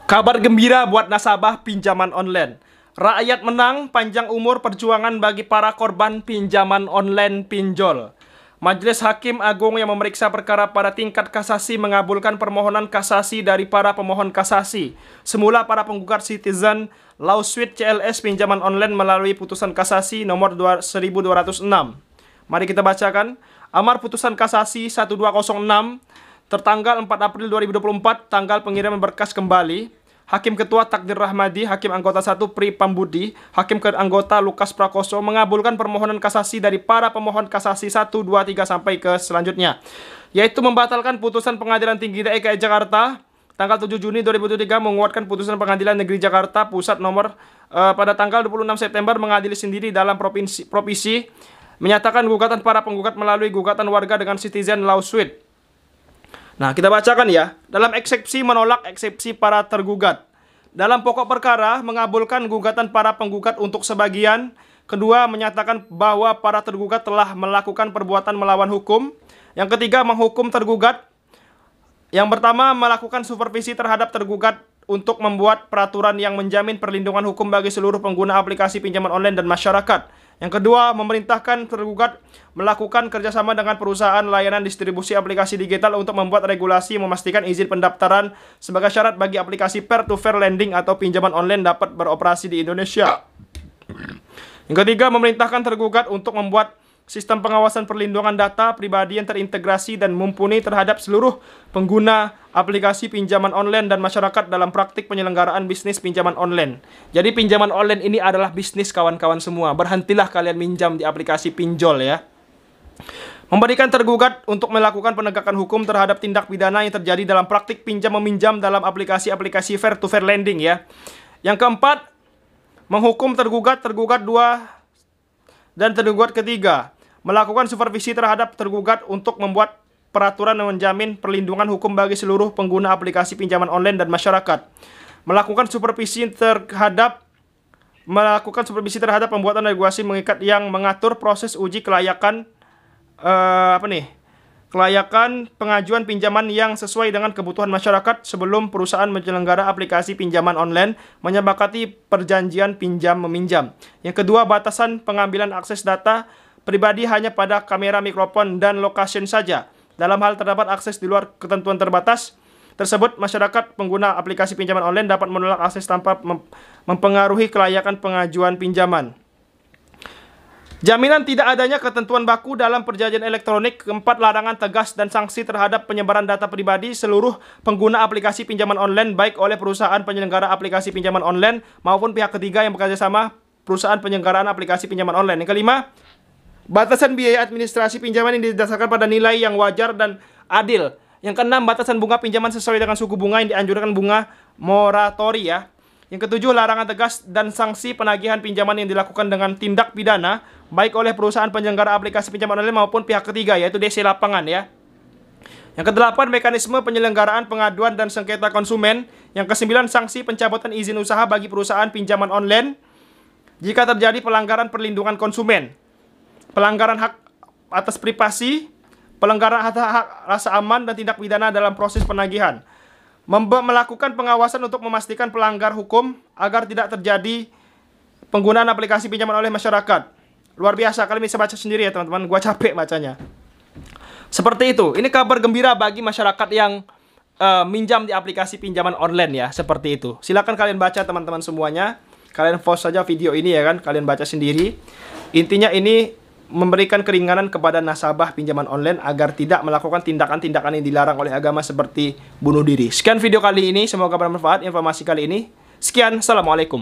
Kabar gembira buat nasabah pinjaman online. Rakyat menang, panjang umur perjuangan bagi para korban pinjaman online pinjol. Majelis Hakim Agung yang memeriksa perkara pada tingkat kasasi mengabulkan permohonan kasasi dari para pemohon kasasi. Semula para penggugat Citizen Lawsuit CLS pinjaman online melalui putusan kasasi nomor 1206. Mari kita bacakan. Amar putusan kasasi 1206 tertanggal 4 April 2024, tanggal pengiriman berkas kembali. Hakim Ketua Takdir Rahmadi, Hakim Anggota 1 Pri Pambudi, Hakim Anggota Lukas Prakoso mengabulkan permohonan kasasi dari para pemohon kasasi 1, 2, 3 sampai ke selanjutnya, yaitu membatalkan putusan Pengadilan Tinggi DKI Jakarta tanggal 7 Juni 2023, menguatkan putusan Pengadilan Negeri Jakarta Pusat nomor pada tanggal 26 September mengadili sendiri dalam provisi, menyatakan gugatan para penggugat melalui gugatan warga dengan Citizen Lawsuit. Nah, kita bacakan ya. Dalam eksepsi menolak eksepsi para tergugat. Dalam pokok perkara mengabulkan gugatan para penggugat untuk sebagian. Kedua, menyatakan bahwa para tergugat telah melakukan perbuatan melawan hukum. Yang ketiga, menghukum tergugat. Yang pertama, melakukan supervisi terhadap tergugat untuk membuat peraturan yang menjamin perlindungan hukum bagi seluruh pengguna aplikasi pinjaman online dan masyarakat. Yang kedua, memerintahkan tergugat melakukan kerjasama dengan perusahaan layanan distribusi aplikasi digital untuk membuat regulasi memastikan izin pendaftaran sebagai syarat bagi aplikasi peer-to-peer lending atau pinjaman online dapat beroperasi di Indonesia. Yang ketiga, memerintahkan tergugat untuk membuat sistem pengawasan perlindungan data pribadi yang terintegrasi dan mumpuni terhadap seluruh pengguna aplikasi pinjaman online dan masyarakat dalam praktik penyelenggaraan bisnis pinjaman online. Jadi pinjaman online ini adalah bisnis kawan-kawan semua. Berhentilah kalian minjam di aplikasi pinjol ya. Memberikan tergugat untuk melakukan penegakan hukum terhadap tindak pidana yang terjadi dalam praktik pinjam-meminjam dalam aplikasi-aplikasi peer-to-peer lending ya. Yang keempat, menghukum tergugat 2 dan tergugat ketiga. Melakukan supervisi terhadap tergugat untuk membuat peraturan yang menjamin perlindungan hukum bagi seluruh pengguna aplikasi pinjaman online dan masyarakat. Melakukan supervisi terhadap pembuatan regulasi mengikat yang mengatur proses uji kelayakan kelayakan pengajuan pinjaman yang sesuai dengan kebutuhan masyarakat sebelum perusahaan penyelenggara aplikasi pinjaman online menyepakati perjanjian pinjam-meminjam. Yang kedua, batasan pengambilan akses data pribadi hanya pada kamera, mikrofon, dan location saja. Dalam hal terdapat akses di luar ketentuan terbatas tersebut, masyarakat pengguna aplikasi pinjaman online dapat menolak akses tanpa mempengaruhi kelayakan pengajuan pinjaman. Jaminan tidak adanya ketentuan baku dalam perjanjian elektronik. Keempat, larangan tegas dan sanksi terhadap penyebaran data pribadi seluruh pengguna aplikasi pinjaman online, baik oleh perusahaan penyelenggara aplikasi pinjaman online maupun pihak ketiga yang bekerja sama perusahaan penyelenggaraan aplikasi pinjaman online. Yang kelima, batasan biaya administrasi pinjaman yang didasarkan pada nilai yang wajar dan adil. Yang keenam, batasan bunga pinjaman sesuai dengan suku bunga yang dianjurkan bunga moratori ya. Yang ketujuh, larangan tegas dan sanksi penagihan pinjaman yang dilakukan dengan tindak pidana baik oleh perusahaan penyelenggara aplikasi pinjaman online maupun pihak ketiga, yaitu DC lapangan ya. Yang kedelapan, mekanisme penyelenggaraan pengaduan dan sengketa konsumen. Yang kesembilan, sanksi pencabutan izin usaha bagi perusahaan pinjaman online jika terjadi pelanggaran perlindungan konsumen, pelanggaran hak atas privasi, pelanggaran hak rasa aman, dan tindak pidana dalam proses penagihan. Melakukan pengawasan untuk memastikan pelanggar hukum agar tidak terjadi penggunaan aplikasi pinjaman oleh masyarakat. Luar biasa, kalian bisa baca sendiri ya teman-teman, gua capek bacanya. Seperti itu, ini kabar gembira bagi masyarakat yang minjam di aplikasi pinjaman online ya, seperti itu. Silakan kalian baca teman-teman semuanya. Kalian pause saja video ini ya kan, kalian baca sendiri. Intinya ini memberikan keringanan kepada nasabah pinjaman online agar tidak melakukan tindakan-tindakan yang dilarang oleh agama seperti bunuh diri. Sekian video kali ini, semoga bermanfaat informasi kali ini. Sekian, assalamualaikum.